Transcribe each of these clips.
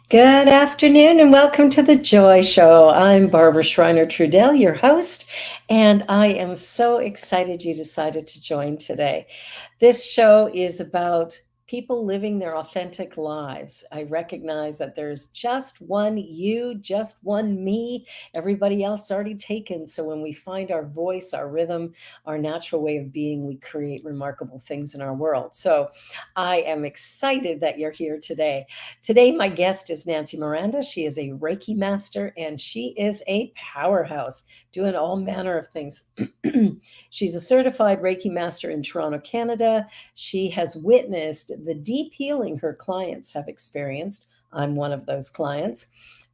Good afternoon and welcome to the Joy Show. I'm Barbara Schreiner Trudell, your host, and I am so excited you decided to join today. This show is about people living their authentic lives. I recognize that there's just one you, just one me. Everybody else is already taken. So when we find our voice, our rhythm, our natural way of being, we create remarkable things in our world. So I am excited that you're here today. Today, my guest is Nanci Miranda. She is a Reiki Master and she is a powerhouse doing all manner of things. She's a certified Reiki Master in Toronto, Canada. She has witnessed the deep healing her clients have experienced. I'm one of those clients.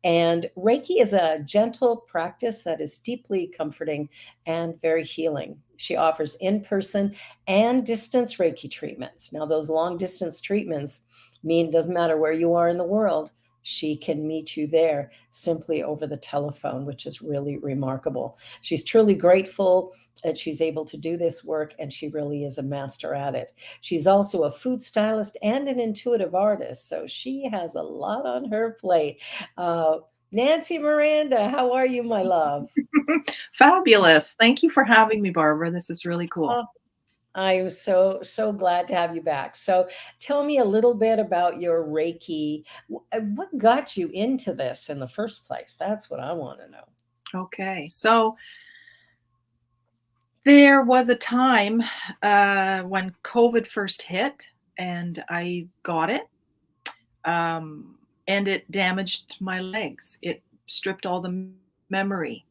And Reiki is a gentle practice that is deeply comforting and very healing. She offers in person and distance Reiki treatments. Now, those long distance treatments mean it doesn't matter where you are in the world, she can meet you there simply over the telephone, which is really remarkable. She's truly grateful that she's able to do this work, and she really is a master at it. She's also a food stylist and an intuitive artist, so she has a lot on her plate. Uh, Nanci Miranda, how are you, my love? Fabulous. Thank you for having me, Barbara. This is really cool. Oh, I'm so glad to have you back. So tell me a little bit about your Reiki. What got you into this in the first place? That's what I want to know. Okay. So there was a time when COVID first hit, and I got it, and it damaged my legs. It stripped all the memory.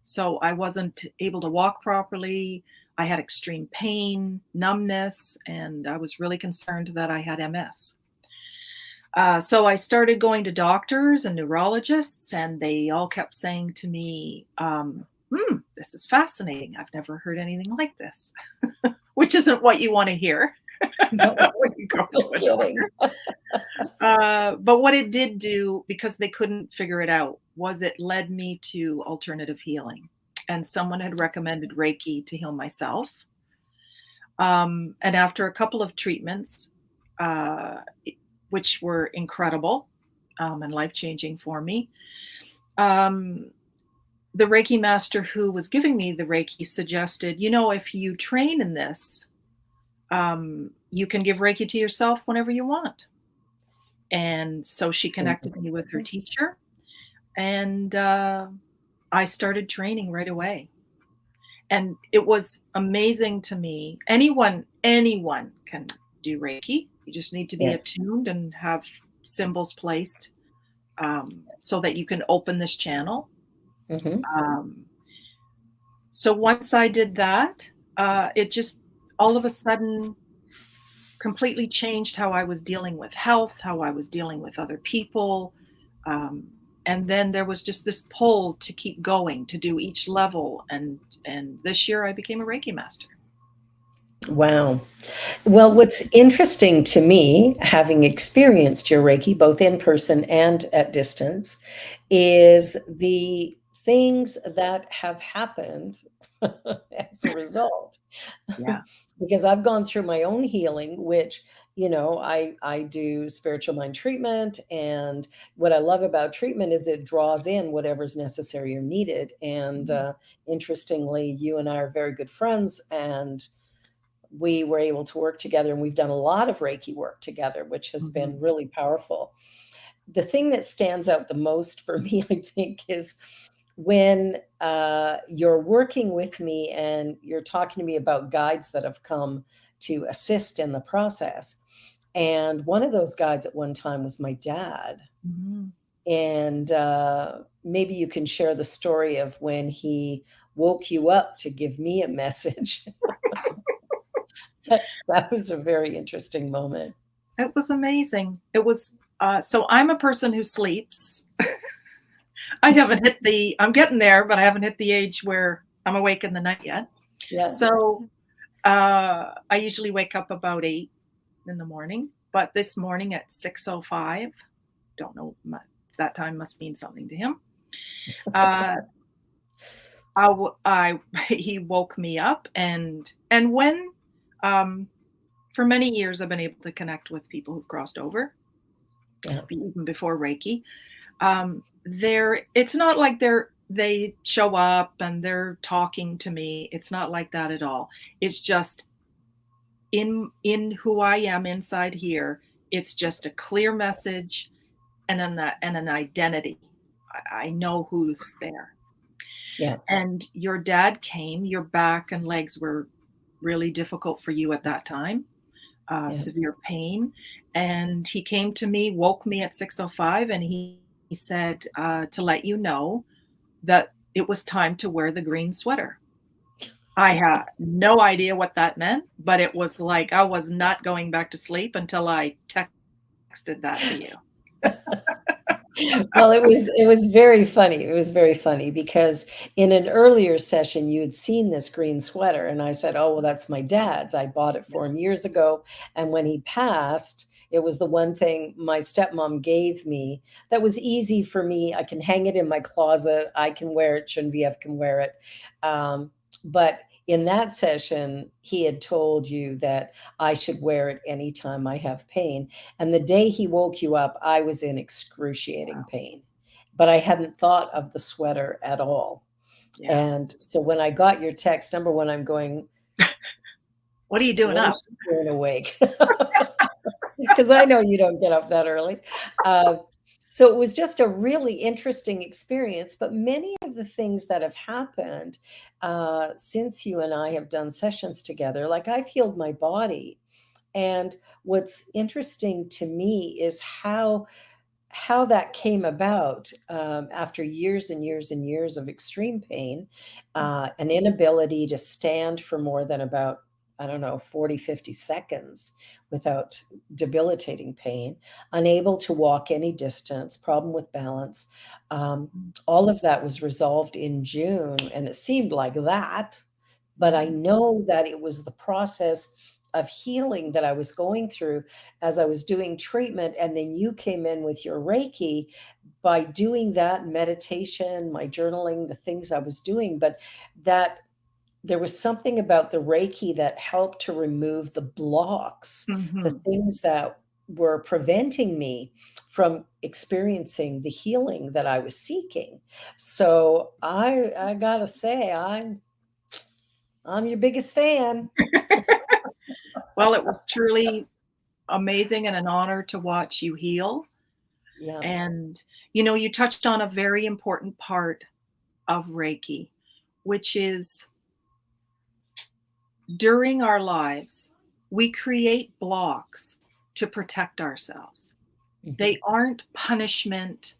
So I wasn't able to walk properly. I had extreme pain, numbness, and I was really concerned that I had MS. So I started going to doctors and neurologists, and they all kept saying to me, this is fascinating. I've never heard anything like this, which isn't what you want to hear No, when you go no to a kidding. doctor. But what it did do, because they couldn't figure it out, was it led me to alternative healing. And someone had recommended Reiki to heal myself. And after a couple of treatments, uh, which were incredible and life changing for me, um, the Reiki master who was giving me the Reiki suggested, if you train in this, you can give Reiki to yourself whenever you want. And so she connected me with her teacher, and I started training right away. And it was amazing to me. Anyone can do Reiki. You just need to be Yes. attuned and have symbols placed so that you can open this channel. Hmm. Um, so once I did that, it just all of a sudden completely changed how I was dealing with health, how I was dealing with other people. Um, and then there was just this pull to keep going, to do each level. And this year I became a Reiki master. Wow. Well, what's interesting to me, having experienced your Reiki both in person and at distance, is the things that have happened as a result. Yeah. Because I've gone through my own healing, which, I do spiritual mind treatment. And what I love about treatment is it draws in whatever's necessary or needed. And interestingly, you and I are very good friends, and we were able to work together, and we've done a lot of Reiki work together, which has Mm-hmm. been really powerful. The thing that stands out the most for me, I think, is when you're working with me and you're talking to me about guides that have come to assist in the process. And one of those guides at one time was my dad. Mm-hmm. And maybe you can share the story of when he woke you up to give me a message. That was a very interesting moment. It was amazing. It was so I'm a person who sleeps. I'm getting there, but I haven't hit the age where I'm awake in the night yet. Yeah. So I usually wake up about 8 in the morning, but this morning at 6:05, don't know, that time must mean something to him. Uh, he woke me up, and um, for many years I've been able to connect with people who've crossed over. Yeah. even before Reiki. It's not like they show up and they're talking to me. It's not like that at all. It's just in who I am inside here. It's just a clear message and an identity. I know who's there. Yeah. And your dad came. Your back and legs were really difficult for you at that time. Yeah. Severe pain. And he came to me, woke me at 6:05, and he said, to let you know that it was time to wear the green sweater. I had no idea what that meant, but it was like I was not going back to sleep until I texted that to you. Well, it was very funny. It was very funny because in an earlier session, you had seen this green sweater, and I said, "Oh, well, that's my dad's. I bought it for him years ago, and when he passed, it was the one thing my stepmom gave me that was easy for me. I can hang it in my closet. I can wear it. Genevieve can wear it." But in that session, he had told you that I should wear it anytime I have pain. And the day he woke you up, I was in excruciating pain, but I hadn't thought of the sweater at all. Yeah. And so when I got your text, number one, I'm going, What are you doing what up? is she doing awake? Because I know you don't get up that early. So it was just a really interesting experience. But many of the things that have happened since you and I have done sessions together, like I've healed my body. And what's interesting to me is how that came about after years and years and years of extreme pain, an inability to stand for more than about, I don't know, 40, 50 seconds without debilitating pain, unable to walk any distance, problem with balance. All of that was resolved in June, and it seemed like that. But I know that it was the process of healing that I was going through as I was doing treatment, and then you came in with your Reiki by doing that meditation, my journaling, the things I was doing, but that there was something about the Reiki that helped to remove the blocks, the Mhm. things that were preventing me from experiencing the healing that I was seeking. So I gotta say, I'm your biggest fan. Well, it was truly amazing and an honor to watch you heal. Yeah. And, you touched on a very important part of Reiki, which is during our lives, we create blocks to protect ourselves. Mhm. They aren't punishment,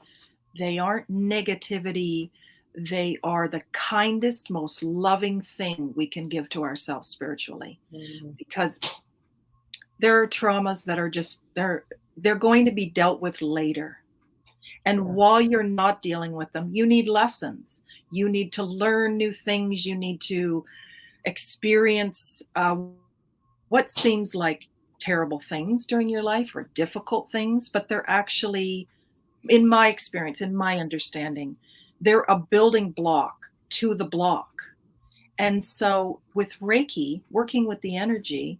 they aren't negativity. They are the kindest, most loving thing we can give to ourselves spiritually, Mhm. because there are traumas that are just they're going to be dealt with later. And Yeah. while you're not dealing with them, you need lessons. You need to learn new things. You need to experience what seems like terrible things during your life or difficult things, but they're actually, in my experience, in my understanding, they're a building block to the block. And so with Reiki, working with the energy,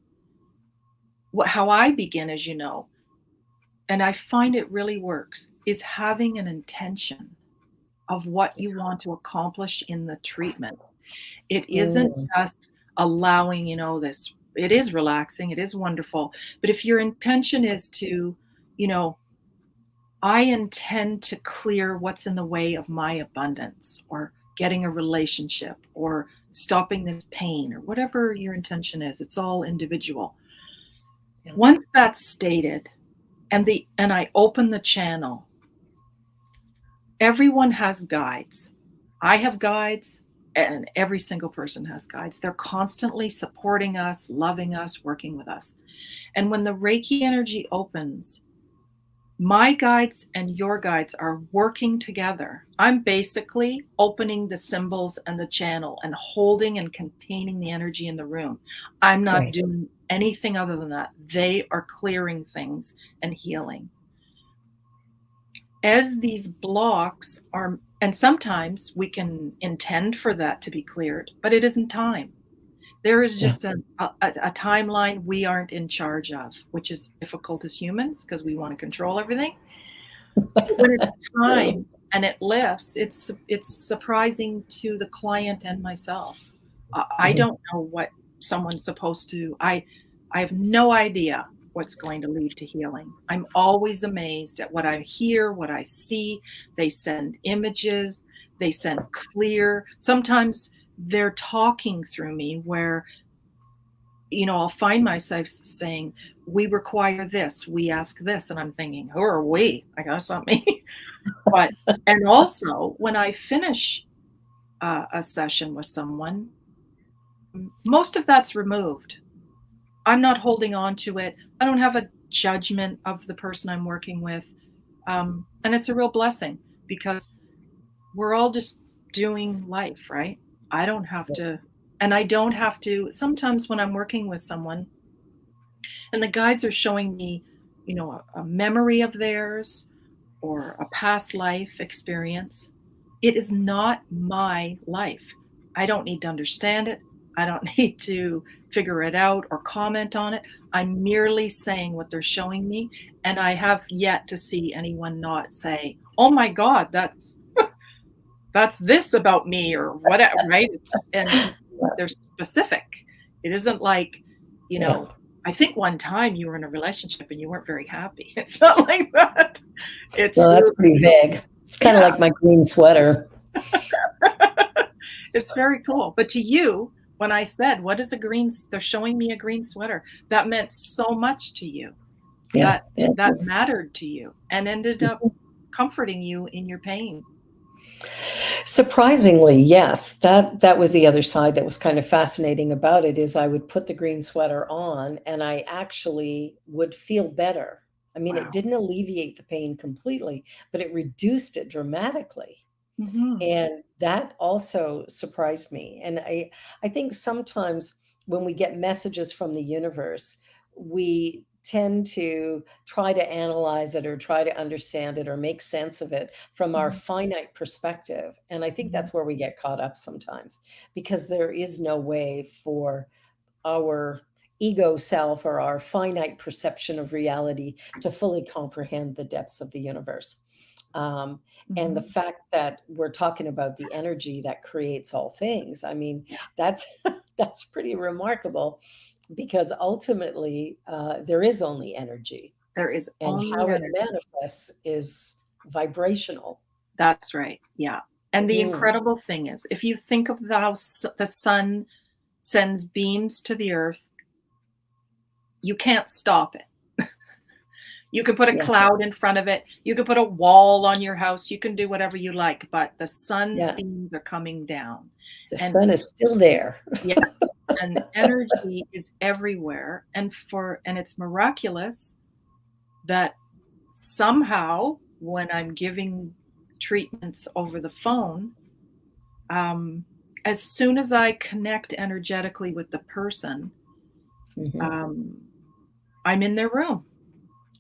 how I begin, as you know, and I find it really works, is having an intention of what you want to accomplish in the treatment. It isn't Mm, just allowing, this, it is relaxing, it is wonderful. But if your intention is to, you know, I intend to clear what's in the way of my abundance or getting a relationship or stopping this pain or whatever your intention is, it's all individual. yeah. Once that's stated and I open the channel, everyone has guides. I have guides, and every single person has guides. They're constantly supporting us, loving us, working with us. And when the Reiki energy opens, my guides and your guides are working together. I'm basically opening the symbols and the channel and holding and containing the energy in the room. I'm not Right. doing anything other than that. They are clearing things and healing. As these blocks are, and sometimes we can intend for that to be cleared, but it isn't time. There is Yeah. just a timeline we aren't in charge of, which is difficult as humans because we want to control everything. But when it's True. time and it lifts, it's surprising to the client and myself. I Mhm. don't know what someone's supposed to. I have no idea what's going to lead to healing. I'm always amazed at what I hear, what I see. They send images. They send clear. Sometimes they're talking through me where I'll find myself saying, "We require this, we ask this," and I'm thinking, "Who are we?" Like, that's not me. But and also, when I finish a session with someone, most of that's removed. I'm not holding on to it. I don't have a judgment of the person I'm working with, and it's a real blessing because we're all just doing life, right? I don't have to, and I don't have to. Sometimes when I'm working with someone, and the guides are showing me, a memory of theirs or a past life experience. It is not my life. I don't need to understand it. I don't need to figure it out or comment on it. I'm merely saying what they're showing me. And I have yet to see anyone not say, "Oh my God, that's this about me," or whatever, right? And they're specific. It isn't like, you Yeah. know, I think one time you were in a relationship and you weren't very happy. It's not like that. It's Well, that's really, pretty vague. It's kind of yeah, like my green sweater. it's very cool. But to you, when I said, "What is a green?" They're showing me a green sweater. That meant so much to you. Yeah. That Yeah. that mattered to you and ended up comforting you in your pain. Surprisingly, yes. That was the other side that was kind of fascinating about it is I would put the green sweater on and I actually would feel better. I mean, it Wow. didn't alleviate the pain completely, but it reduced it dramatically. Mhm. And that also surprised me. And I think sometimes when we get messages from the universe, we tend to try to analyze it or try to understand it or make sense of it from our Mhm. finite perspective. And I think Mhm. that's where we get caught up sometimes because there is no way for our ego self or our finite perception of reality to fully comprehend the depths of the universe. Um, and the Mhm. fact that we're talking about the energy that creates all things, I mean, Yeah. that's that's pretty remarkable because ultimately there is only energy, There is and only how it energy. manifests is vibrational. That's right, yeah, and the Mm, incredible thing is, if you think of how the sun sends beams to the earth, you can't stop it. You can put a yeah, cloud in front of it, you can put a wall on your house, you can do whatever you like, but the sun's yeah. beams are coming down, The and sun is still there. yes, and energy is everywhere, and it's miraculous that somehow, when I'm giving treatments over the phone, um, as soon as I connect energetically with the person, Mhm. um, I'm in their room.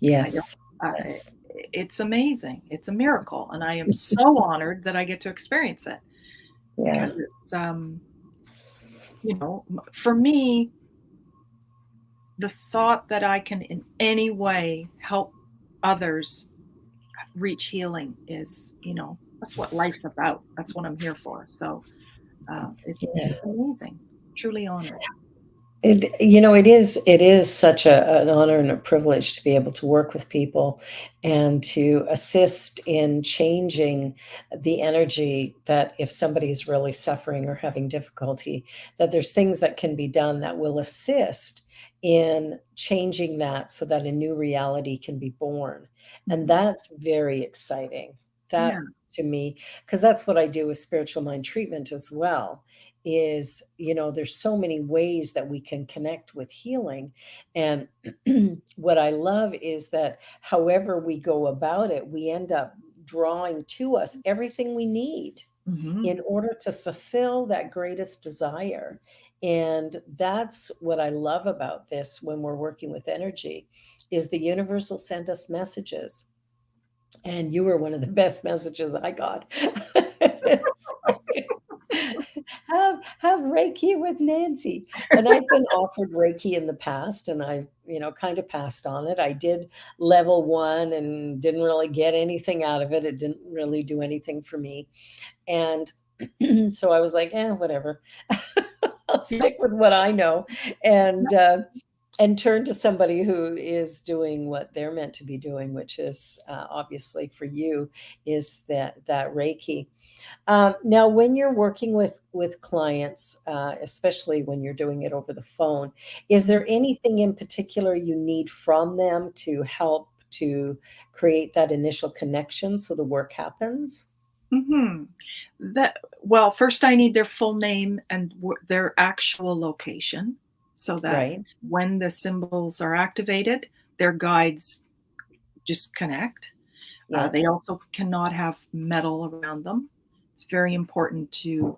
I don't, Yes, I, yes, it's amazing. It's a miracle. And I am so honored that I get to experience it yeah. because it's, for me, the thought that I can in any way help others reach healing is, that's what life's about. That's what I'm here for. So Yeah. it's amazing. Truly honored. It is such an honor and a privilege to be able to work with people and to assist in changing the energy that if somebody is really suffering or having difficulty, that there's things that can be done that will assist in changing that so that a new reality can be born. And Mhm. that's very exciting. Yeah. That to me, because that's what I do with spiritual mind treatment as well is there's so many ways that we can connect with healing and what I love is that however we go about it we end up drawing to us everything we need Mhm. in order to fulfill that greatest desire. And that's what I love about this when we're working with energy is the universe will send us messages, and you were one of the best messages I got. It's like, have Reiki with Nanci. And I've been offered Reiki in the past, and I, kind of passed on it. I did level 1 and didn't really get anything out of it. It didn't really do anything for me. And so I was like, whatever. I'll Yeah. stick with what I know. And turn to somebody who is doing what they're meant to be doing, which is obviously for you is that Reiki. Now, when you're working with clients, especially when you're doing it over the phone, is Mhm. there anything in particular you need from them to help to create that initial connection so the work happens? Mhm. Well, first I need their full name and their actual location so that Right. when the symbols are activated, their guides just connect. Yeah. They also cannot have metal around them. It's very important to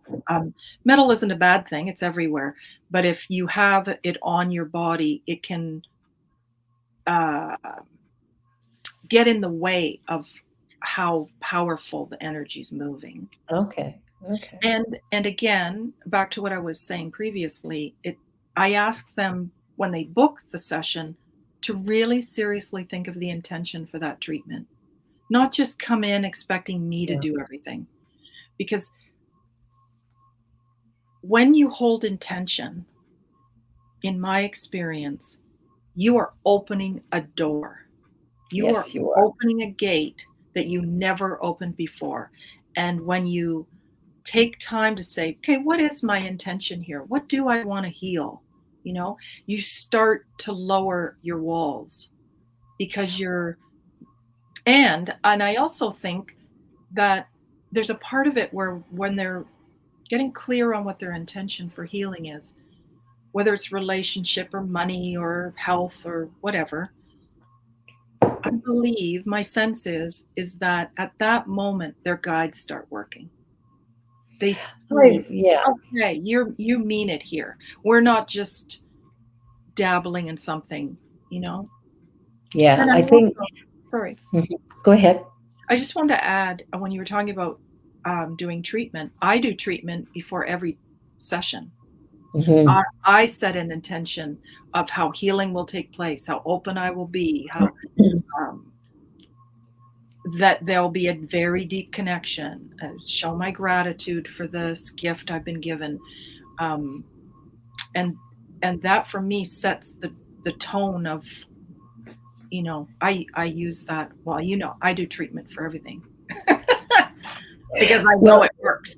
metal isn't a bad thing, it's everywhere. But if you have it on your body, it can uh, get in the way of how powerful the energy is moving. Okay. Okay. And again, back to what I was saying previously, I ask them when they book the session to really seriously think of the intention for that treatment, not just come in expecting me to Yeah. do everything. Because when you hold intention, in my experience, you are opening a door. You are Yes, you are. opening a gate that you never opened before. And when you take time to say, okay, what is my intention here? What do I want to heal? You start to lower your walls because and I also think that there's a part of it where when they're getting clear on what their intention for healing is, whether it's relationship or money or health or whatever, I believe my sense is that at that moment their guides start working. They see, Yeah. okay, you mean it here. We're not just dabbling in something, you know? Yeah. And I I think. also sorry. Mhm. Go ahead. I just wanted to add, when you were talking about, doing treatment, I do treatment before every session. Mhm. I set an intention of how healing will take place, how open I will be, how, um, that there'll be a very deep connection, show my gratitude for this gift I've been given, um, and that for me sets the tone of, I use that, well, I do treatment for everything because I know Well, it works.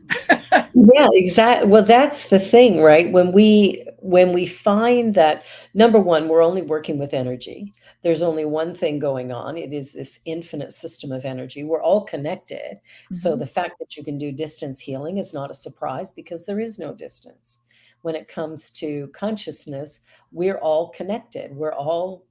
yeah, exactly. Well, that's the thing, right? When we find that number one, we're only working with energy. There's only one thing going on. It is this infinite system of energy. We're all connected. So Mhm. the fact that you can do distance healing is not a surprise because there is no distance. When it comes to consciousness, we're all connected. We're all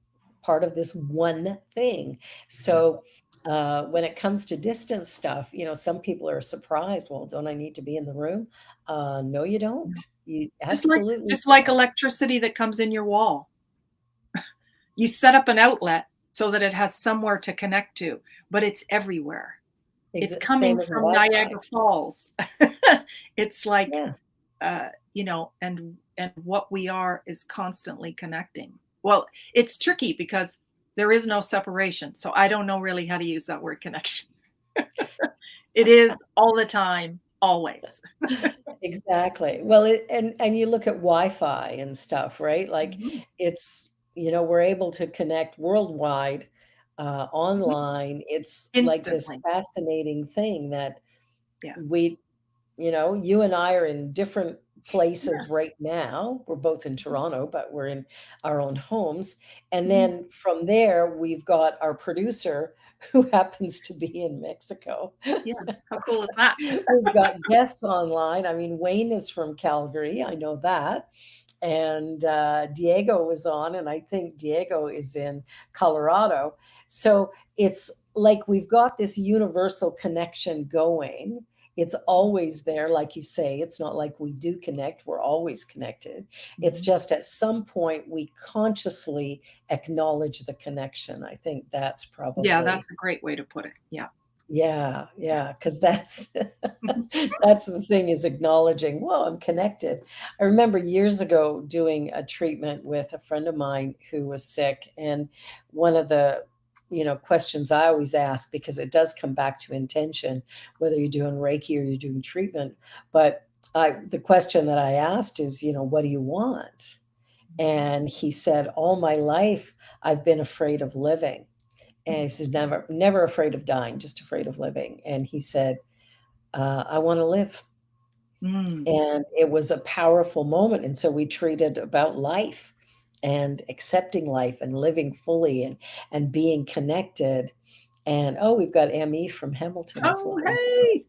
part of this one thing. So when it comes to distance stuff, some people are surprised. Well, don't I need to be in the room? No, you don't. You Just like absolutely just like don't. electricity that comes in your wall. You set up an outlet so that it has somewhere to connect to, but it's everywhere. It's Same coming as from Wi-Fi. Niagara Falls. It's like, Yeah, and what we are is constantly connecting. Well, it's tricky because there is no separation, so I don't know really how to use that word connection. It is all the time, always. exactly. Well, and you look at Wi-Fi and stuff, right? Like Mhm, it's, we're able to connect worldwide, mhm. online. It's like this Instantly. fascinating thing that Yeah. we you and I are in different Yeah. places right now. We're both in Mhm, Toronto, but we're in our own homes. And mhm. then from there, we've got our producer who happens to be in Mexico. Yeah. How cool is that? We've got guests online. I mean, Wayne is from Calgary. I know that. And Diego was on, and I think Diego is in Colorado. So it's like we've got this universal connection going. It's always there, like you say. It's not like we do connect, we're always connected. It's Mhm. just at some point we consciously acknowledge the connection. I think that's Yeah, that's probably, a great way to put it. Yeah. yeah, Yeah. yeah, because that's That's the thing, is acknowledging, whoa, I'm connected. I remember years ago doing a treatment with a friend of mine who was sick. And one of the questions I always ask, because it does come back to intention, whether you're doing Reiki or you're doing treatment. But the question that I asked is, what do you want? And he said, all my life, I've been afraid of living. And he says, never afraid of dying, just afraid of living. And he said, I want to live. Mm. And it was a powerful moment. And so we treated about life and accepting life and living fully and being connected. And oh, we've got ME from Hamilton as Oh, well. hey.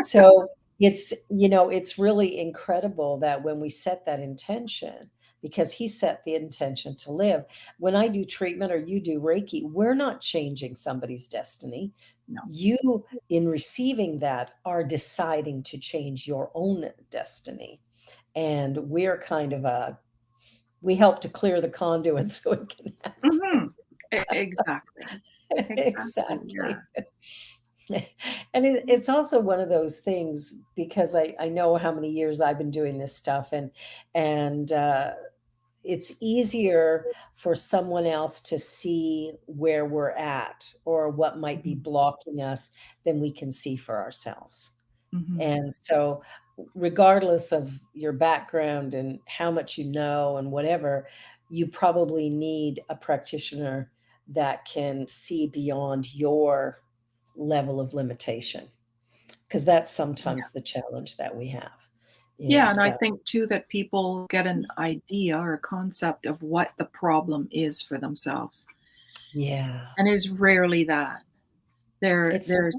So it's really incredible that when we set that intention, because he set the intention to live. When I do treatment or you do Reiki, we're not changing somebody's destiny. No. You, in receiving that, are deciding to change your own destiny. And we're kind of we help to clear the conduit so it can happen. Hmm. Exactly. Exactly. Yeah. Exactly. And it's also one of those things, because I know how many years I've been doing this stuff, and it's easier for someone else to see where we're at or what might be Mhm. blocking us than we can see for ourselves. Mhm. And so, regardless of your background and how much you know and whatever, you probably need a practitioner that can see beyond your level of limitation, because that's Yeah. sometimes the challenge that we have Yeah, and is I think too that people get an idea or a concept of what the problem is for themselves, yeah, and is rarely that. There it's there's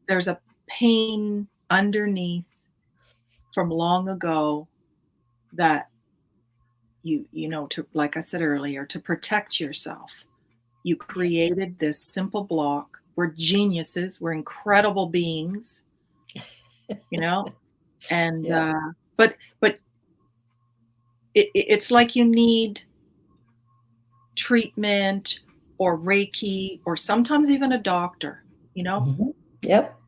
there's a pain underneath from long ago that to, like I said earlier, to protect yourself. You yeah, created this simple block. We're geniuses, we're incredible beings, you know? And yeah, but it's like you need treatment or Reiki or sometimes even a doctor, you know? mhm, yep,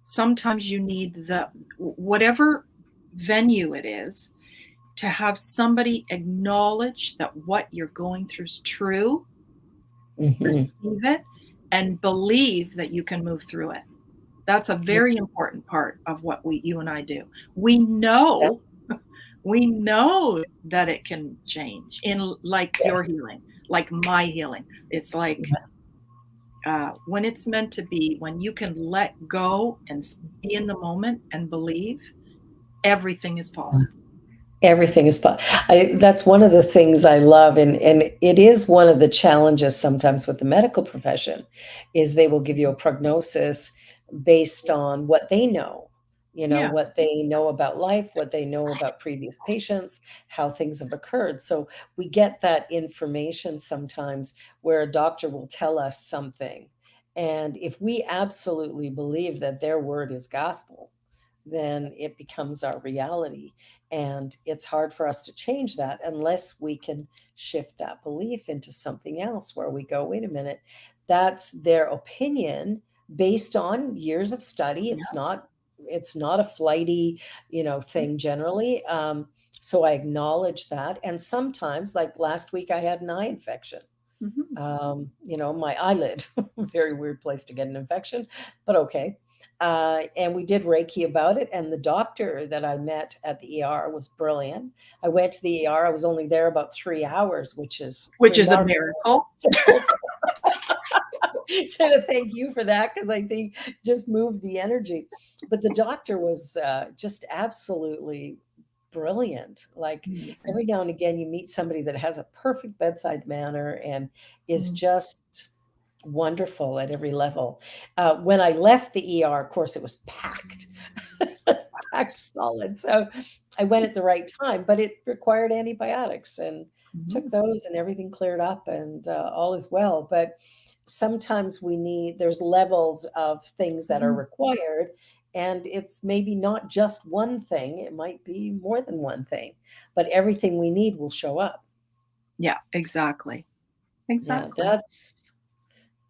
Sometimes you need the whatever venue it is to have somebody acknowledge that what you're going through is true, mhm, receive it, and believe that you can move through it. That's a yeah, very important part of what you and I do. yeah, We know that it can change in like your yes, healing, like my healing. It's like yeah. when it's meant to be, when you can let go and be in the moment and believe, everything is possible. Everything is that's one of the things I love, and it is one of the challenges sometimes with the medical profession, is they will give you a prognosis based on what they know, Yeah. what they know about life, what they know about previous patients, how things have occurred. So we get that information sometimes where a doctor will tell us something, and if we absolutely believe that their word is gospel, then it becomes our reality. And it's hard for us to change that unless we can shift that belief into something else where we go, wait a minute, that's their opinion based on years of study. Yeah. It's not a flighty, thing generally. So I acknowledge that. And sometimes, like last week, I had an eye infection. Mhm. My eyelid, very weird place to get an infection, but okay. And we did Reiki about it. And the doctor that I met at the ER was brilliant. I went to the ER. I was only there about 3 hours, which is Which is a remarkable miracle. itself. So to thank you for that, because I think just moved the energy. But the doctor was just absolutely brilliant. Like Amazing. every now and again, you meet somebody that has a perfect bedside manner and is Mm. just wonderful at every level. When I left the ER, of course, it was packed, packed solid. So I went at the right time, but it required antibiotics and took Mhm. those, and everything cleared up, and all is well. But sometimes there's levels of things that are Mhm. required, and it's maybe not just one thing, it might be more than one thing, but everything we need will show up. Yeah, exactly. Yeah, Exactly. that's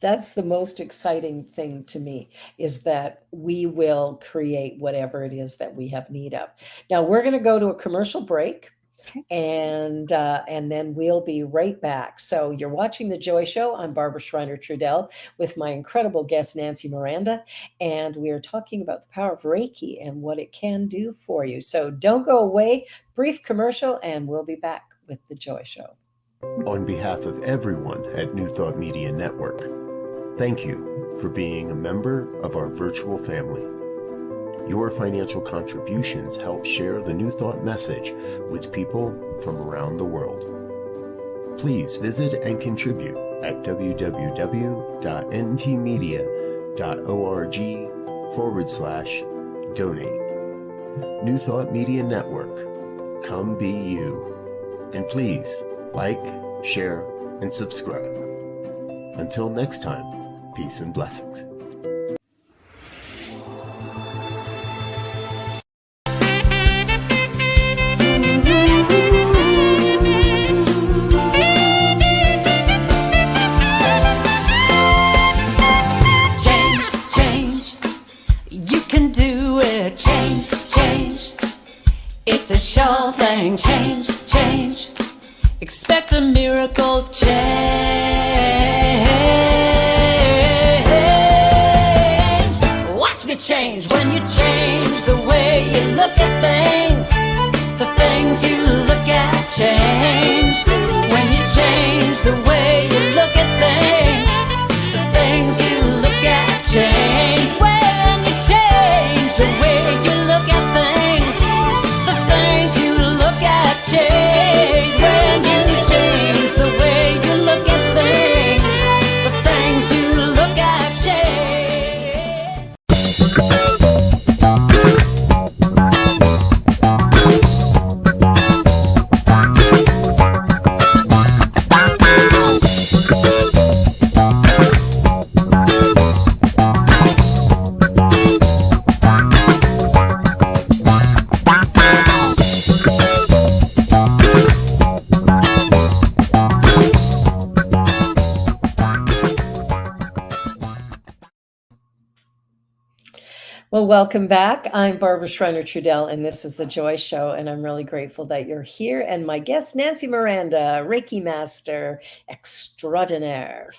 That's the most exciting thing to me, is that we will create whatever it is that we have need of. Now we're going to go to a commercial break. Okay. And then we'll be right back. So you're watching The Joy Show. I'm Barbara Schreiner Trudell with my incredible guest, Nanci Miranda. And we are talking about the power of Reiki and what it can do for you. So don't go away. Brief commercial, and we'll be back with The Joy Show. On behalf of everyone at New Thought Media Network, thank you for being a member of our virtual family. Your financial contributions help share the New Thought message with people from around the world. Please visit and contribute at www.ntmedia.org/donate. New Thought Media Network, come be you. And please like, share, and subscribe. Until next time, peace and blessings. It's a sure thing. Change, change. Expect a miracle change. Watch me change when you change the way you look at things. The things you look at change. When you change the way you look at things, the things you look at change. When you change the way you look at things, the things you look at change. When you change the way you look at things, the things you look at change. Well, welcome back. I'm Barbara Schreiner Trudell, and this is The Joy Show, and I'm really grateful that you're here. And my guest, Nanci Miranda, Reiki Master extraordinaire.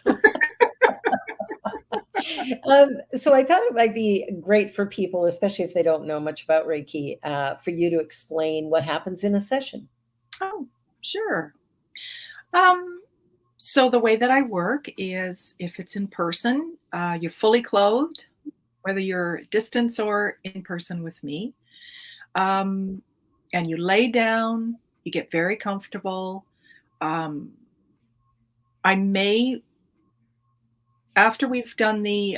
So I thought it might be great for people, especially if they don't know much about Reiki, for you to explain what happens in a session. Oh, sure. So the way that I work is, if it's in person, you're fully clothed, whether you're distance or in person with me. And you lay down, you get very comfortable. I may, after we've done the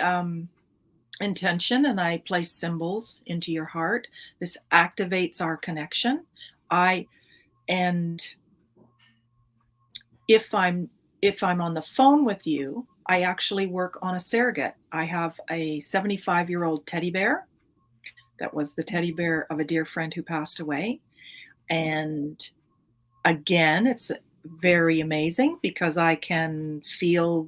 intention and I place symbols into your heart, this activates our connection. And if I'm on the phone with you, I actually work on a surrogate. I have a 75-year-old teddy bear that was the teddy bear of a dear friend who passed away. And again, it's very amazing because I can feel,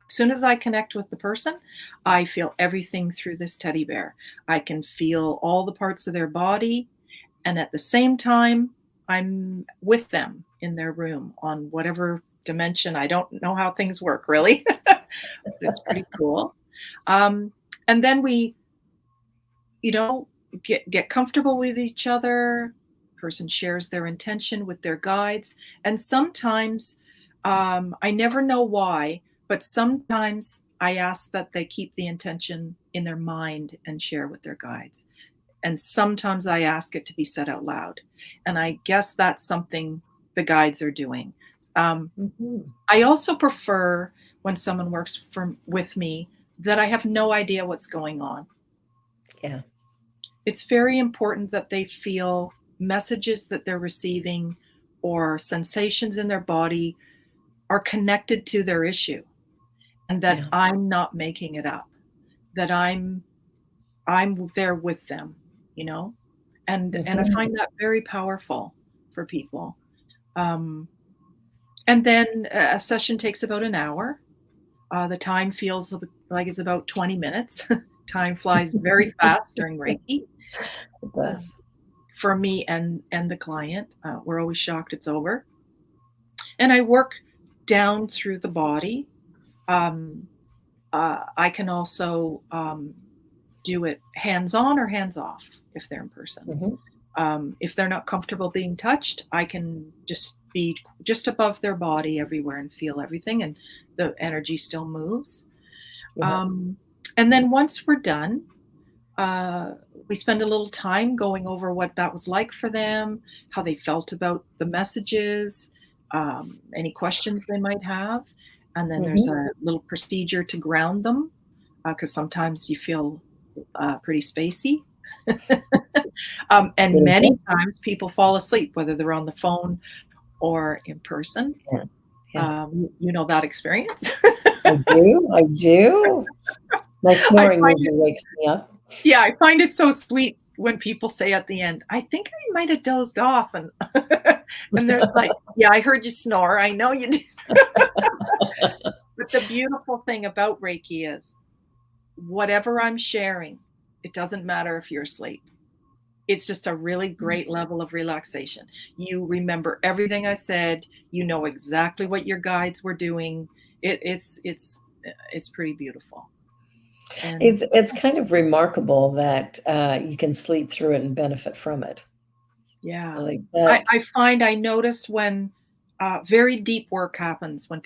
as soon as I connect with the person, I feel everything through this teddy bear. I can feel all the parts of their body. And at the same time, I'm with them in their room on whatever dimension. I don't know how things work, really. It's pretty cool. And then we, get comfortable with each other. Person shares their intention with their guides. And sometimes, I never know why, but sometimes I ask that they keep the intention in their mind and share with their guides. And sometimes I ask it to be said out loud. And I guess that's something the guides are doing. I also prefer, when someone works with me, that I have no idea what's going on. Yeah. It's very important that they feel messages that they're receiving or sensations in their body are connected to their issue, and that I'm not making it up, that I'm there with them, and I find that very powerful for people. And then a session takes about an hour. The time feels like it's about 20 minutes. Time flies very fast during Reiki. It does. For me and the client, we're always shocked it's over. And I work down through the body. I can also do it hands-on or hands-off if they're in person. If they're not comfortable being touched, I can just be just above their body everywhere and feel everything, and the energy still moves. And then once we're done, we spend a little time going over what that was like for them, how they felt about the messages, any questions they might have. And then there's a little procedure to ground them, because sometimes you feel pretty spacey. And many times people fall asleep, whether they're on the phone or in person. You know that experience? I do. My snoring usually wakes me up. Yeah, I find it so sweet when people say at the end, I think I might have dozed off. And there's like, yeah, I heard you snore. I know you did. But the beautiful thing about Reiki is whatever I'm sharing, it doesn't matter if you're asleep. It's just a really great level of relaxation. You remember everything I said. You know exactly what your guides were doing. It's pretty beautiful. And It's kind of remarkable that you can sleep through it and benefit from it. Yeah, Like I notice when very deep work happens when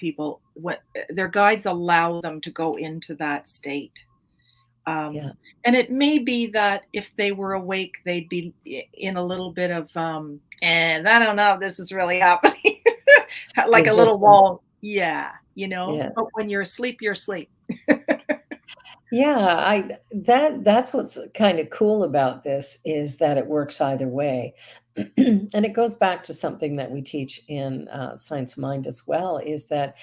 their guides allow them to go into that state. And it may be that if they were awake, they'd be in a little bit of, and I don't know if this is really happening, like a little wall. Yeah, but when you're asleep, you're asleep. Yeah, that's what's kind of cool about this is that it works either way. And it goes back to something that we teach in Science of Mind as well, is that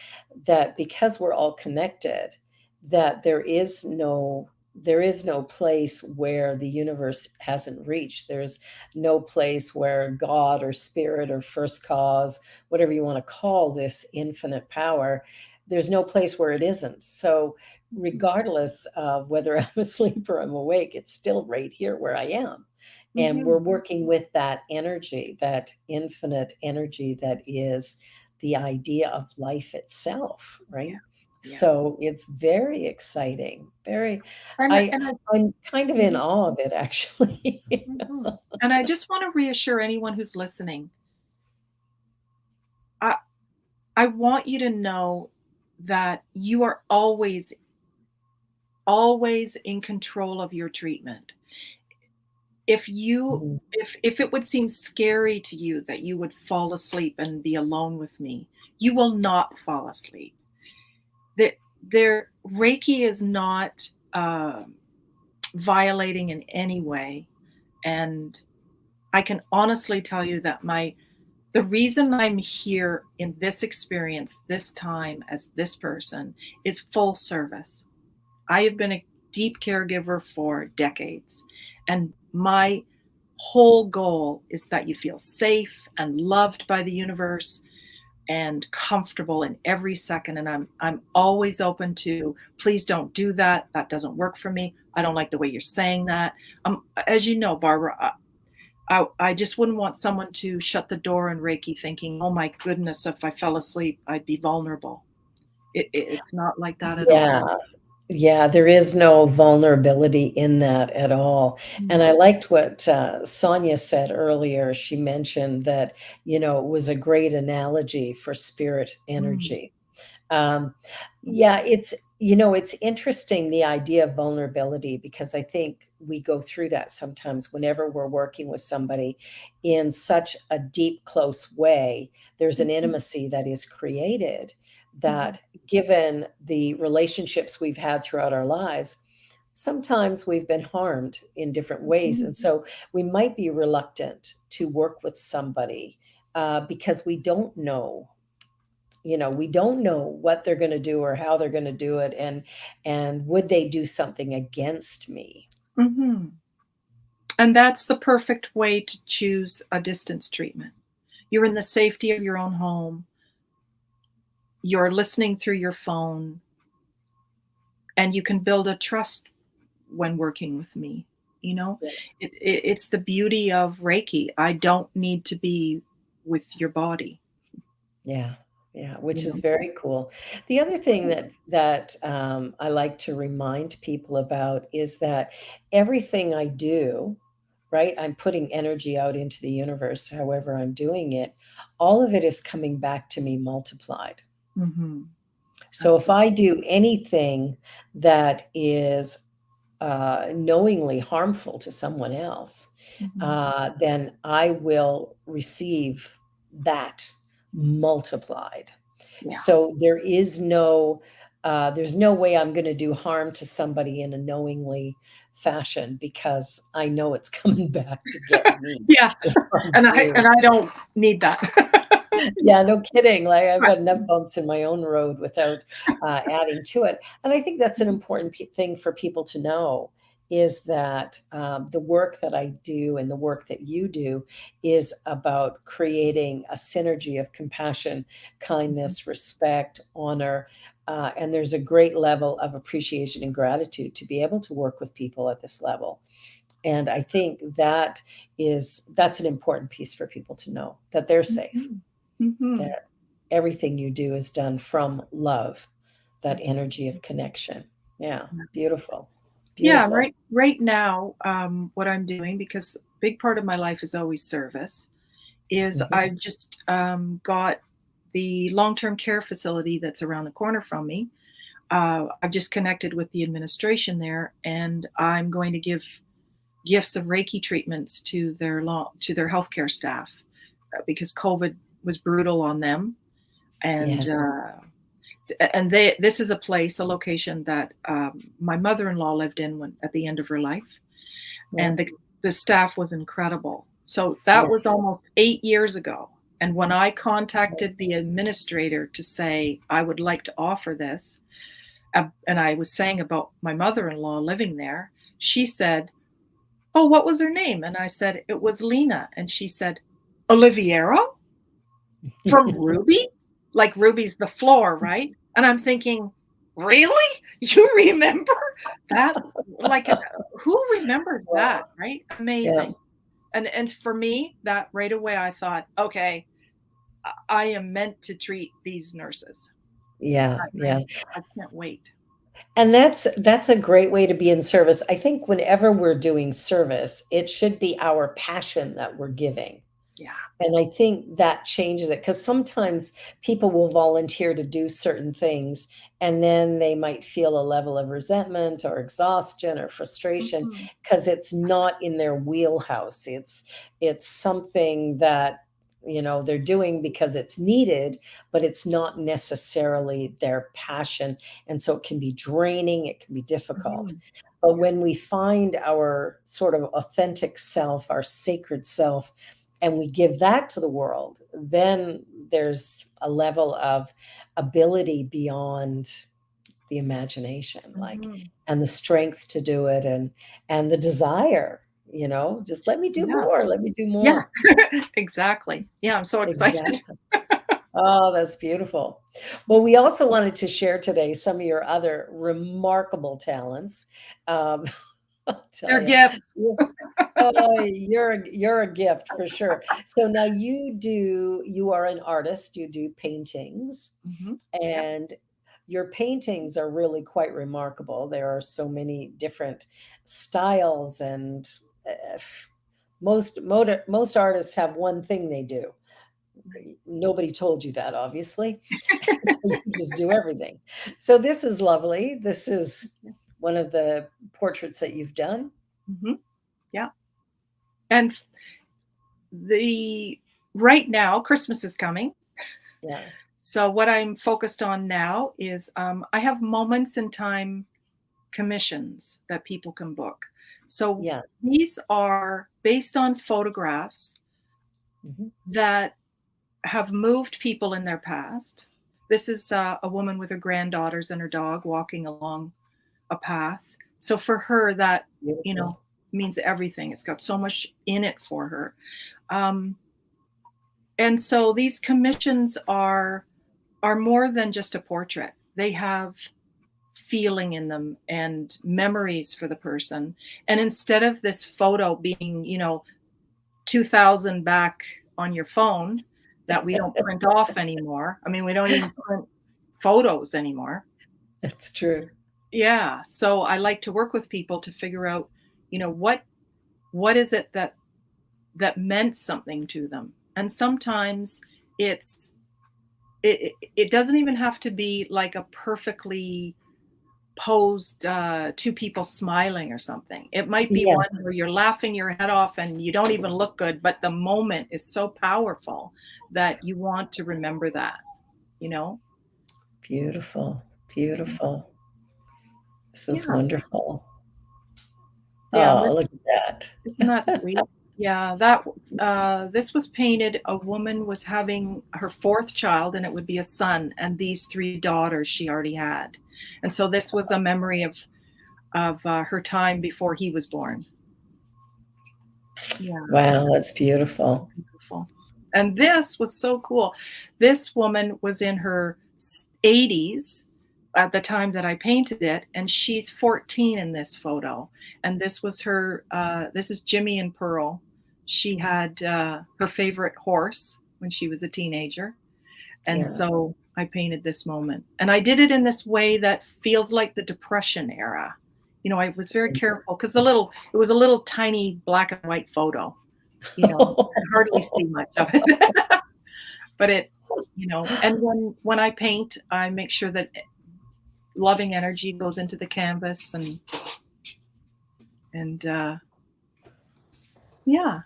because we're all connected, that there is no place where the universe hasn't reached. There's no place where God or spirit or first cause, whatever you want to call this infinite power, there's no place where it isn't. So regardless of whether I'm asleep or I'm awake, it's still right here where I am. And we're working with that energy, that infinite energy that is the idea of life itself, right? Yeah. So it's very exciting. I'm kind of in awe of it, actually. And I just want to reassure anyone who's listening. I want you to know that you are always in control of your treatment. If it would seem scary to you that you would fall asleep and be alone with me, you will not fall asleep. Reiki is not violating in any way. And I can honestly tell you that the reason I'm here in this experience, this time as this person, is full service. I have been a deep caregiver for decades, and my whole goal is that you feel safe and loved by the universe and comfortable in every second. And I'm always open to, please don't do that. That doesn't work for me. I don't like the way you're saying that. As you know, Barbara, I just wouldn't want someone to shut the door in Reiki thinking, oh my goodness, if I fell asleep, I'd be vulnerable. It's not like that at all. Yeah, there is no vulnerability in that at all. And I liked what Sonia said earlier. She mentioned that, it was a great analogy for spirit energy. Yeah, it's interesting, the idea of vulnerability, because I think we go through that sometimes whenever we're working with somebody in such a deep, close way. There's an intimacy that is created that, given the relationships we've had throughout our lives, sometimes we've been harmed in different ways. And so we might be reluctant to work with somebody because we don't know what they're going to do or how they're going to do it. And would they do something against me? And that's the perfect way to choose a distance treatment. You're in the safety of your own home. You're listening through your phone. and you can build a trust when working with me. You know, it's the beauty of Reiki. I don't need to be with your body. Yeah, yeah, which You is know. very cool. The other thing that I like to remind people about is that everything I do, right? I'm putting energy out into the universe, however I'm doing it. All of it is coming back to me multiplied. Mm-hmm. So if I do anything that is knowingly harmful to someone else, Mm-hmm. then I will receive that multiplied. Yeah. So there's no way I'm going to do harm to somebody in a knowingly fashion because I know it's coming back to get me Yeah. if I And do. I don't need that. Yeah, no kidding. Like I've Right. got enough bumps in my own road without adding to it. And I think that's an important thing for people to know is that the work that I do and the work that you do is about creating a synergy of compassion, kindness, respect, honor. And there's a great level of appreciation and gratitude to be able to work with people at this level. And I think that's an important piece for people to know that they're safe, Mm-hmm. that everything you do is done from love, that Absolutely. energy of connection. Yeah, beautiful. Yeah, Beautiful. right now, what I'm doing, because a big part of my life is always service, is Mhm. I've just got the long-term care facility that's around the corner from me. I've just connected with the administration there, and I'm going to give gifts of Reiki treatments to their healthcare staff because COVID was brutal on them, and Yes. this is a location that my mother-in-law lived in at the end of her life, Yeah. and the staff was incredible. So that was Yes. almost 8 years ago. And when I contacted the administrator to say I would like to offer this, and I was saying about my mother-in-law living there, she said, "Oh, what was her name?" And I said, "It was Lena." And she said, "Oliviero from Ruby?" Like Ruby's the floor, right? And I'm thinking, really? You remember that? Like, who remembered Wow. that, right? Yeah. Amazing. And for me, that right away, I thought, okay, I am meant to treat these nurses. Yeah. Yeah. I can't wait. And that's a great way to be in service. I think whenever we're doing service, it should be our passion that we're giving. Yeah. And I think that changes it because sometimes people will volunteer to do certain things and then they might feel a level of resentment or exhaustion or frustration Mhm. because it's not in their wheelhouse. It's something that they're doing because it's needed, but it's not necessarily their passion. And so it can be draining, it can be difficult. Mhm. But when we find our sort of authentic self, our sacred self, and we give that to the world, then there's a level of ability beyond the imagination, like, Mhm. and the strength to do it, and the desire, just let me do Yeah. more, let me do Yeah. more. Exactly. Yeah, I'm so excited. Exactly. Oh, that's beautiful. Well, we also wanted to share today some of your other remarkable talents. Um, I'll tell They're you. gifts. Oh, you're a gift for sure. So now you are an artist, you do paintings, Mhm. Yeah. and your paintings are really quite remarkable. There are so many different styles, and uh, most artists have one thing they do. Nobody told you that, obviously. So you just do everything. So this is lovely. This is one of the portraits that you've done. Mhm. Yeah. And the right now, Christmas is coming. Yeah. So what I'm focused on now is I have moments in time commissions that people can book. So Yeah. these are based on photographs Mhm. that have moved people in their past. This is a woman with her granddaughters and her dog walking along a path. So for her, that, Beautiful. means everything. It's got so much in it for her. Um, and so these commissions are more than just a portrait. They have feeling in them and memories for the person. And instead of this photo being, 2000 back on your phone that we don't print off anymore. I mean, we don't even print photos anymore. That's true. Yeah. So I like to work with people to figure out, what is it that meant something to them. And sometimes it doesn't even have to be like a perfectly posed two people smiling or something. It might be Yeah. one where you're laughing your head off and you don't even look good, but the moment is so powerful that you want to remember that, Beautiful. Beautiful. This is Yeah. wonderful. Yeah. Oh, look at that. Isn't that sweet? Yeah, this was painted. A woman was having her fourth child, and it would be a son, and these three daughters she already had. And so this was a memory of her time before he was born. Yeah. Wow, that's beautiful. Beautiful. And this was so cool. This woman was in her 80s at the time that I painted it, and she's 14 in this photo. And this was her, this is Jimmy and Pearl. She had her favorite horse when she was a teenager. And so I painted this moment. And I did it in this way that feels like the Depression era. I was very careful because it was a little tiny black and white photo. You could hardly see much of it. But and when I paint, I make sure that loving energy goes into the canvas and yeah.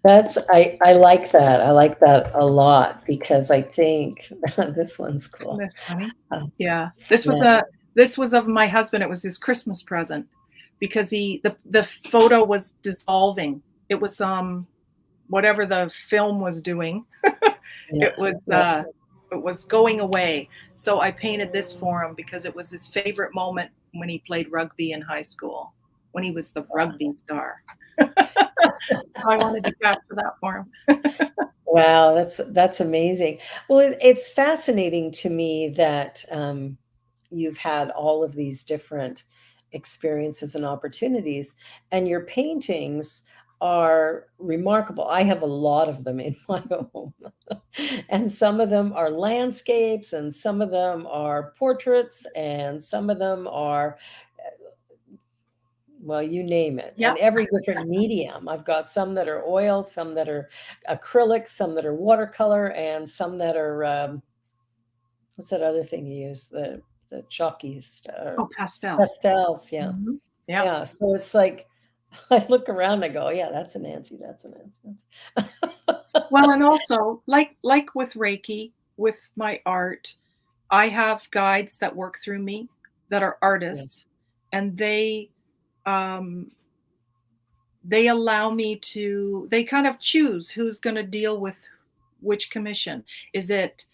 I like that. I like that a lot because I think this one's cool. Isn't this funny? Yeah. This was of my husband. It was his Christmas present because the photo was dissolving. It was whatever the film was doing. It was going away. So I painted this for him because it was his favorite moment when he played rugby in high school, when he was the rugby star. So I wanted to capture that for him. Wow, that's amazing. Well, it's fascinating to me that you've had all of these different experiences and opportunities, and your paintings are remarkable. I have a lot of them in my home. And some of them are landscapes, and some of them are portraits, and some of them are, well, you name it. Yep. And every different medium. I've got some that are oil, some that are acrylic, some that are watercolor, and some that are, what's that other thing you use? The chalky stuff. Oh, pastels. Pastels, yeah. Mm-hmm. Yep. Yeah. So it's like, I look around and I go, yeah, that's a Nanci, that's a Nanci. Well, and also, like with Reiki, with my art, I have guides that work through me that are artists, and they allow me to, they kind of choose who's going to deal with which commission. Is it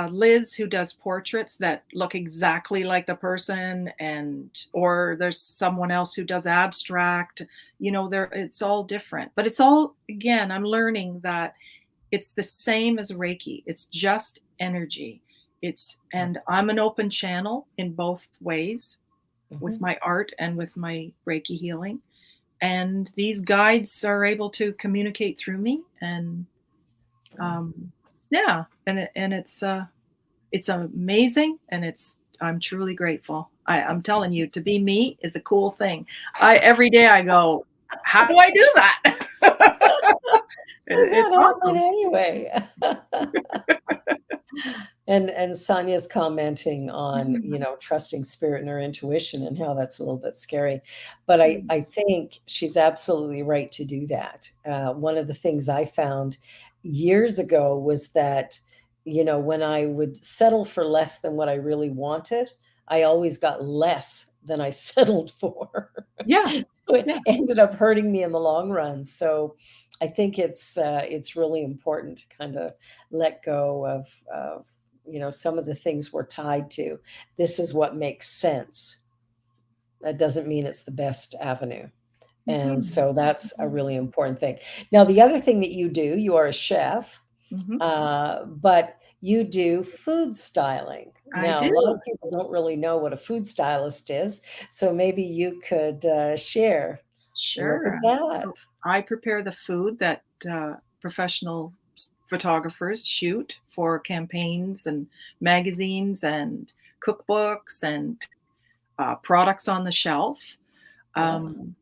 Liz, who does portraits that look exactly like the person, or there's someone else who does abstract, it's all different, but it's all, again, I'm learning that it's the same as Reiki. It's just energy. And I'm an open channel in both ways, with my art and with my Reiki healing. And these guides are able to communicate through me. And yeah, and it's amazing, and I'm truly grateful. I'm telling you, to be me is a cool thing. Every day I go, how do I do that? It's awesome. Anyway. And Sonia's commenting on, trusting spirit and her intuition and how that's a little bit scary. But I think she's absolutely right to do that. One of the things I found years ago was that, when I would settle for less than what I really wanted, I always got less than I settled for. Yeah. So it ended up hurting me in the long run. So I think it's really important to kind of let go of some of the things we're tied to. This is what makes sense. That doesn't mean it's the best avenue. And so that's a really important thing. Now, the other thing that you do, you are a chef, but you do food styling. I Now, a lot do. of people don't really know what a food stylist is, so maybe you could share. Look at Sure. that. So I prepare the food that professional photographers shoot for campaigns and magazines and cookbooks and products on the shelf. Yeah, Um,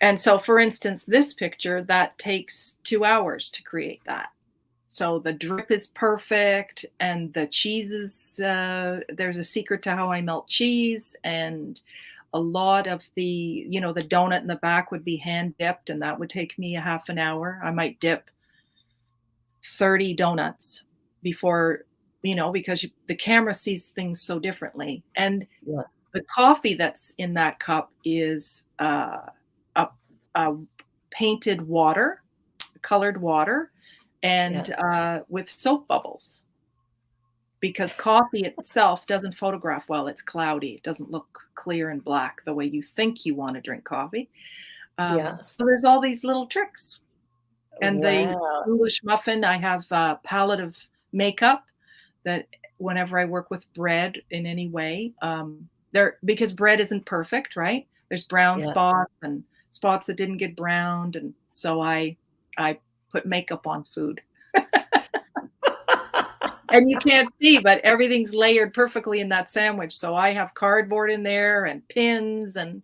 and so, for instance, this picture, that takes 2 hours to create that. So the drip is perfect, and the cheese is, there's a secret to how I melt cheese, and a lot of the donut in the back would be hand dipped, and that would take me a half an hour. I might dip 30 donuts before, because the camera sees things so differently. And yeah, the coffee that's in that cup is a, a painted water, colored water, yeah. and with soap bubbles, because coffee itself doesn't photograph well. It's cloudy. It doesn't look clear and black the way you think you want to drink coffee. Yeah. So there's all these little tricks. And the Wow. English muffin, I have a palette of makeup that whenever I work with bread in any way, because bread isn't perfect, right? There's brown Yeah. spots and spots that didn't get browned, and so I put makeup on food. And you can't see, but everything's layered perfectly in that sandwich. So I have cardboard in there and pins and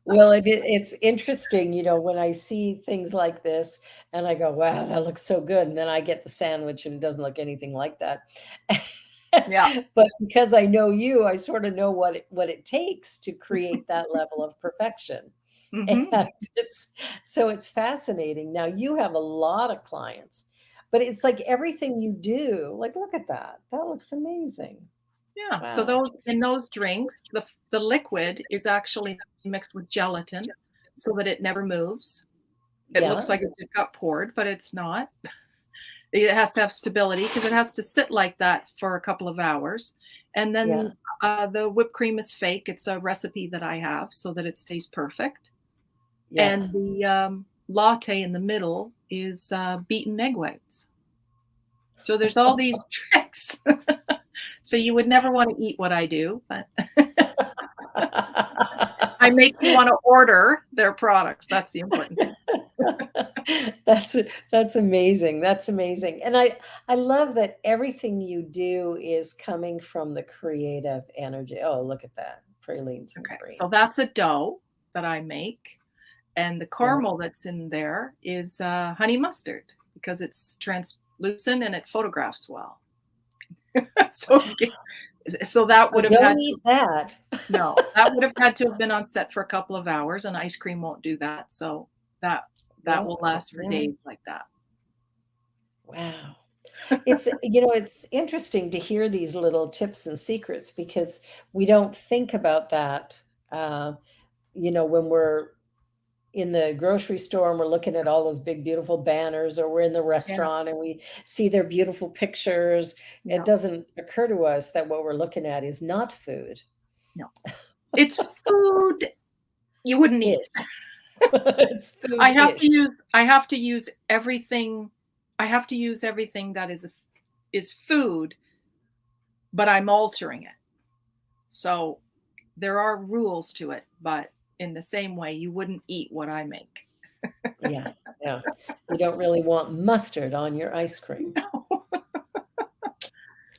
Well, it's interesting, when I see things like this and I go, wow, that looks so good. And then I get the sandwich and it doesn't look anything like that. yeah. But because I know you, I sort of know what it takes to create that level of perfection. Hmm. And it's fascinating. Now you have a lot of clients, but it's like everything you do, like, look at that. That looks amazing. Yeah. So Wow. those drinks, the liquid is actually mixed with gelatin so that it never moves. It looks Yeah. like it just got poured, but it's not. It has to have stability because it has to sit like that for a couple of hours. And Yeah. then the whipped cream is fake. It's a recipe that I have so that it stays perfect. Yeah. And the latte in the middle is beaten egg whites. So there's all these tricks. So you would never want to eat what I do, but I make you want to order their product. That's the important thing. That's amazing. That's amazing. And I love that everything you do is coming from the creative energy. Oh, look at that. Pralines and Okay, cream. so that's a dough that I make, and the Yeah. caramel that's in there is honey mustard because it's translucent and it photographs well. so, so that So would have don't had eat that. that would have had to have been on set for a couple of hours, and ice cream won't do that. So that will No, last for days yes. like that. Wow. It's interesting to hear these little tips and secrets because we don't think about that, when we're in the grocery store and we're looking at all those big, beautiful banners, or we're in the Yeah, restaurant and we see their beautiful pictures. It no, doesn't occur to us that what we're looking at is not food. no. It's food you wouldn't eat. Ish. It's food-ish. I have to use everything. I have to use everything that is food, but I'm altering it. So there are rules to it, but in the same way, you wouldn't eat what I make. Yeah, yeah. You don't really want mustard on your ice cream.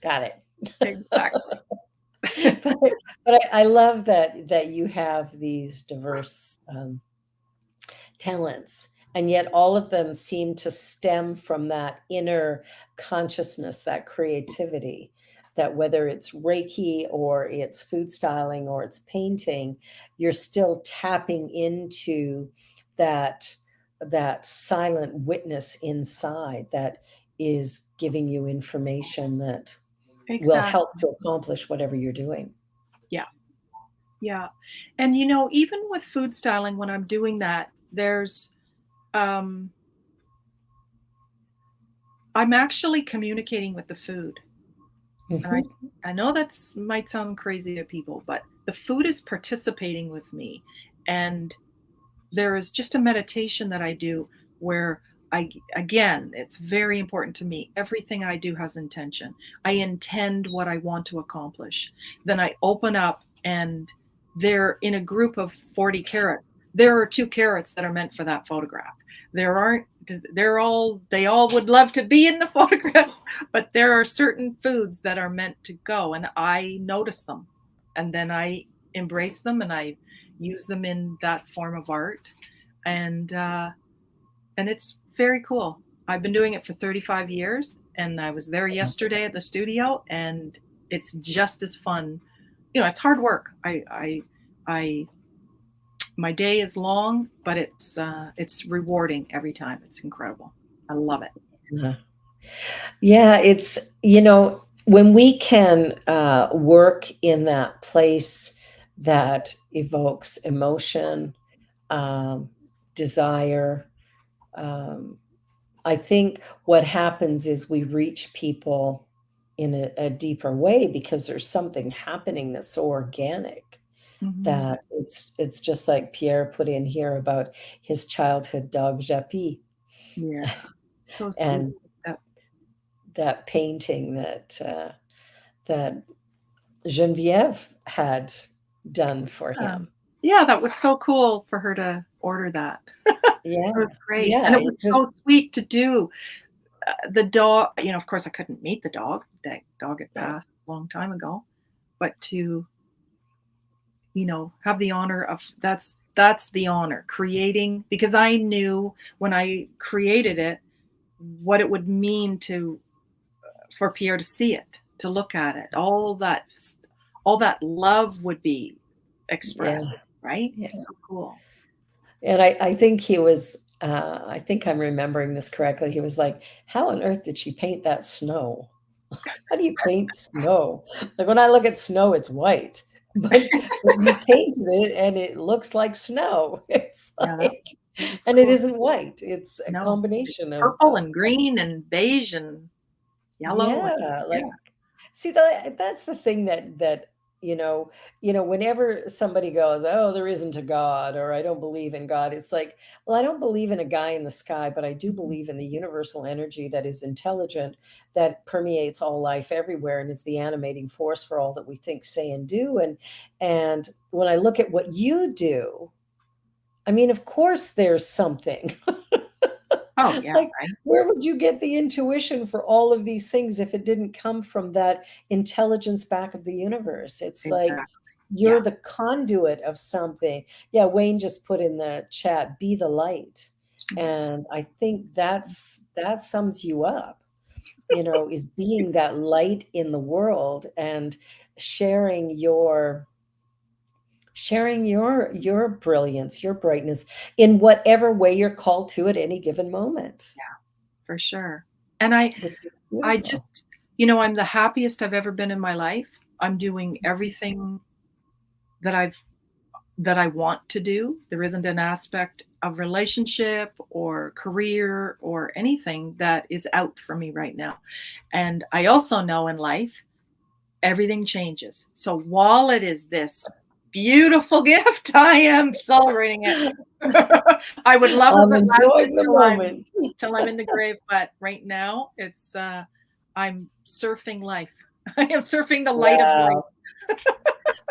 Got it. Exactly. But I love that you have these diverse, talents, and yet all of them seem to stem from that inner consciousness, that creativity, that whether it's Reiki or it's food styling or it's painting, you're still tapping into that silent witness inside that is giving you information that will help Exactly. to accomplish whatever you're doing. Yeah. Yeah. And even with food styling, when I'm doing that, there's um I'm actually communicating with the food. And Mhm. I know that's might sound crazy to people, but the food is participating with me. And there is just a meditation that I do where again, it's very important to me. Everything I do has intention. I intend what I want to accomplish. Then I open up, and they're in a group of 40 carrots. There are 2 carrots that are meant for that photograph. There aren't, they all would love to be in the photograph, but there are certain foods that are meant to go, and I notice them, and then I embrace them, and I use them in that form of art. And it's very cool. I've been doing it for 35 years, and I was there yesterday at the studio, and it's just as fun. It's hard work. I my day is long, but it's rewarding every time. It's incredible. I love it. Yeah. Yeah, it's, when we can work in that place that evokes emotion, um, desire, I think what happens is we reach people in a deeper way because there's something happening that's so organic Mhm. that it's just like Pierre put in here about his childhood dog Jappy Yeah. So sweet. and That, that painting that Genevieve had done for him. yeah, that was so cool for her to order that. Yeah, It was great, and yeah, it was it just so sweet to do. The dog, of course, I couldn't meet the dog. That dog had yeah, passed a long time ago, but to have the honor of that's the honor creating, because I knew when I created it what it would mean to for Pierre to see it, to look at it, all that love would be yeah, expressed, right? yeah. So cool. And I think he was, I think I'm remembering this correctly. He was like, "How on earth did she paint that snow? How do you paint snow? Like when I look at snow, it's white, but you painted it and it looks like snow. It's Yeah, that like, it was and it cool. isn't white. It's a No, it's combination purple of and green and beige and yellow and yeah, yeah. like see that's the thing that whenever somebody goes, "Oh, there isn't a God," or "I don't believe in God," it's like, well, I don't believe in a guy in the sky, but I do Mhm. believe in the universal energy that is intelligent, that permeates all life everywhere, and is the animating force for all that we think, say, and do. And when I look at what you do, I mean, of course, there's something. Oh, yeah, Like, right? where would you get the intuition for all of these things if it didn't come from that intelligence back of the universe? It's like Exactly. you're Yeah. the conduit of something. Yeah, Wayne just put in the chat, "Be the light." Mm. And I think that sums you up, is being that light in the world and sharing your sharing your brilliance, your brightness in whatever way you're called to at any given moment, Yeah, for sure. And I which is I beautiful. just I'm the happiest I've ever been in my life. I'm doing everything that I want to do. There isn't an aspect of relationship or career or anything that is out for me right now. And I also know in life, everything changes. So while it is this beautiful gift, I am celebrating it. I would love if I'm it lasted enjoying the till I'm moment. till I'm in the grave, but right now I'm surfing life. I am surfing the light of life. Wow.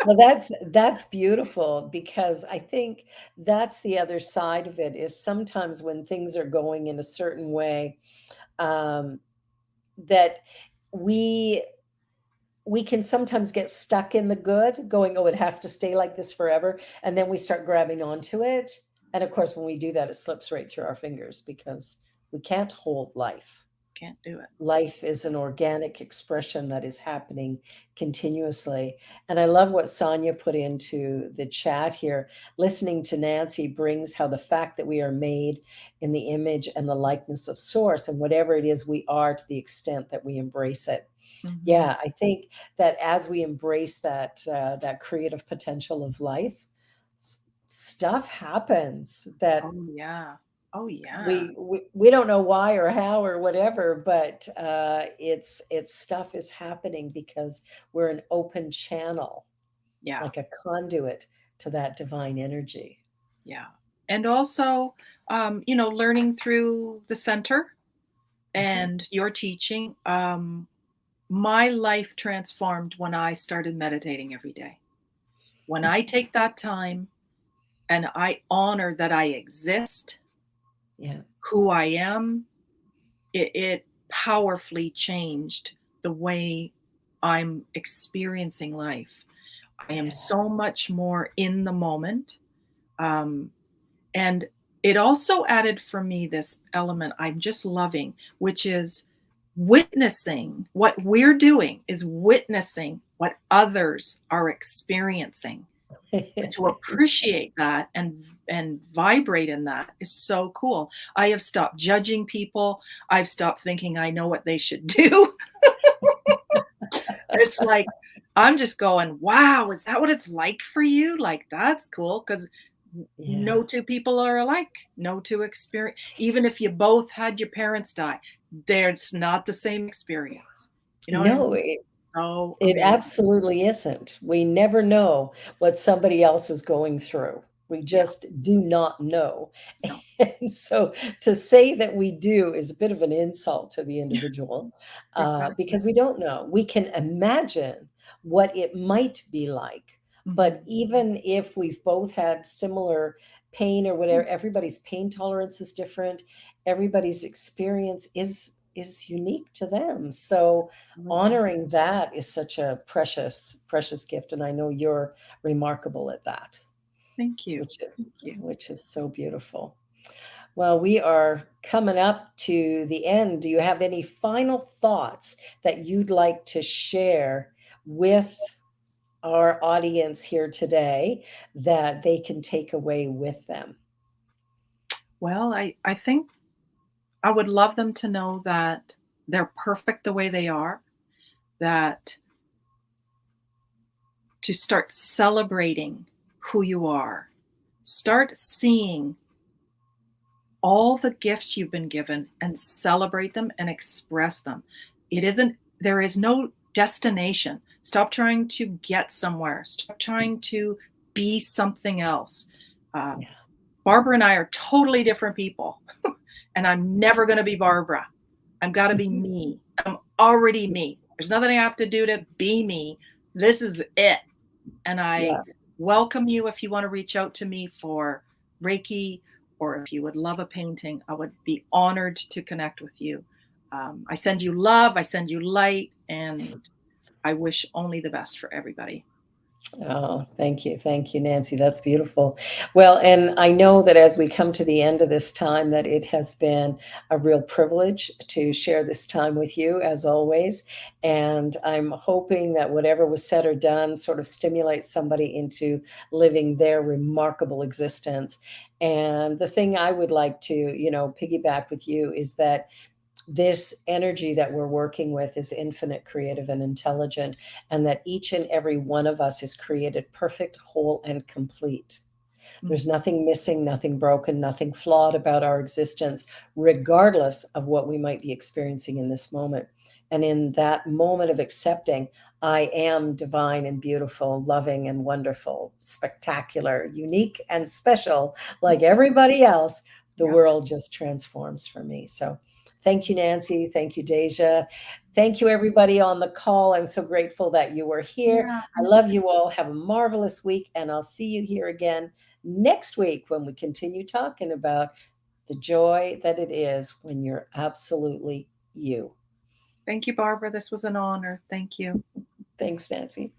Well, that's beautiful because I think that's the other side of it is sometimes when things are going in a certain way, um, that we we can sometimes get stuck in the good, going, "Oh, it has to stay like this forever," and then we start grabbing onto it, and of course, when we do that, it slips right through our fingers because we can't hold life. Can't do it. Life is an organic expression that is happening continuously. And I love what Sonia put into the chat here. Listening to Nancy brings how the fact that we are made in the image and the likeness of Source, and whatever it is we are, to the extent that we embrace it. Mhm. Yeah, I think that as we embrace that creative potential of life, stuff happens that Oh, yeah. Oh, yeah. we don't know why or how or whatever, but it's stuff is happening because we're an open channel, Yeah. like a conduit to that divine energy. Yeah. And also, learning through the center and your teaching, my life transformed when I started meditating every day. When I take that time and I honor that I exist, Yeah. who I am, it powerfully changed the way I'm experiencing life. I am Yeah. so much more in the moment. Um, and it also added for me this element I'm just loving, which is witnessing what we're doing, is witnessing what others are experiencing. To appreciate that and vibrate in that is so cool. I have stopped judging people. I've stopped thinking I know what they should do. It's like I'm just going, wow, is that what it's like for you? Like, that's cool, because Yeah. no two people are alike. No two experience. Even if you both had your parents die, there's not the same experience. You know what I No, mean? So it amazing. absolutely isn't. We never know what somebody else is going through. We Yeah. just do not know. No. And so to say that we do is a bit of an insult to the individual, Exactly. because we don't know. We can imagine what it might be like. But Mhm. even if we've both had similar pain or whatever, everybody's pain tolerance is different. Everybody's experience is unique to them. So Absolutely. honoring that is such a precious, precious gift, and I know you're remarkable at that, Thank you. which is Thank you. which is so beautiful. Well, we are coming up to the end. Do you have any final thoughts that you'd like to share with our audience here today that they can take away with them? Well, I think I would love them to know that they're perfect the way they are, that to start celebrating who you are, start seeing all the gifts you've been given and celebrate them and express them. There is no destination. Stop trying to get somewhere. Stop trying to be something else. Um, Yeah. Barbara and I are totally different people, and I'm never going to be Barbara. I've got to be me. I'm already me. There's nothing I have to do to be me. This is it. And I Yeah. welcome you if you want to reach out to me for Reiki, or if you would love a painting. I would be honored to connect with you. I send you love, I send you light, and I wish only the best for everybody. Oh, thank you. Thank you, Nancy. That's beautiful. Well, and I know that as we come to the end of this time, that it has been a real privilege to share this time with you, as always. And I'm hoping that whatever was said or done sort of stimulates somebody into living their remarkable existence. And the thing I would like to, piggyback with you is that this energy that we're working with is infinite, creative, and intelligent, and that each and every one of us is created perfect, whole, and complete. There's Mhm. nothing missing, nothing broken, nothing flawed about our existence, regardless of what we might be experiencing in this moment. And in that moment of accepting, I am divine and beautiful, loving and wonderful, spectacular, unique and special, like everybody else, the Yeah. world just transforms for me. So thank you, Nancy. Thank you, Deja. Thank you, everybody on the call. I'm so grateful that you were here. Yeah. I love you all. Have a marvelous week, and I'll see you here again next week when we continue talking about the joy that it is when you're absolutely you. Thank you, Barbara. This was an honor. Thank you. Thanks, Nancy.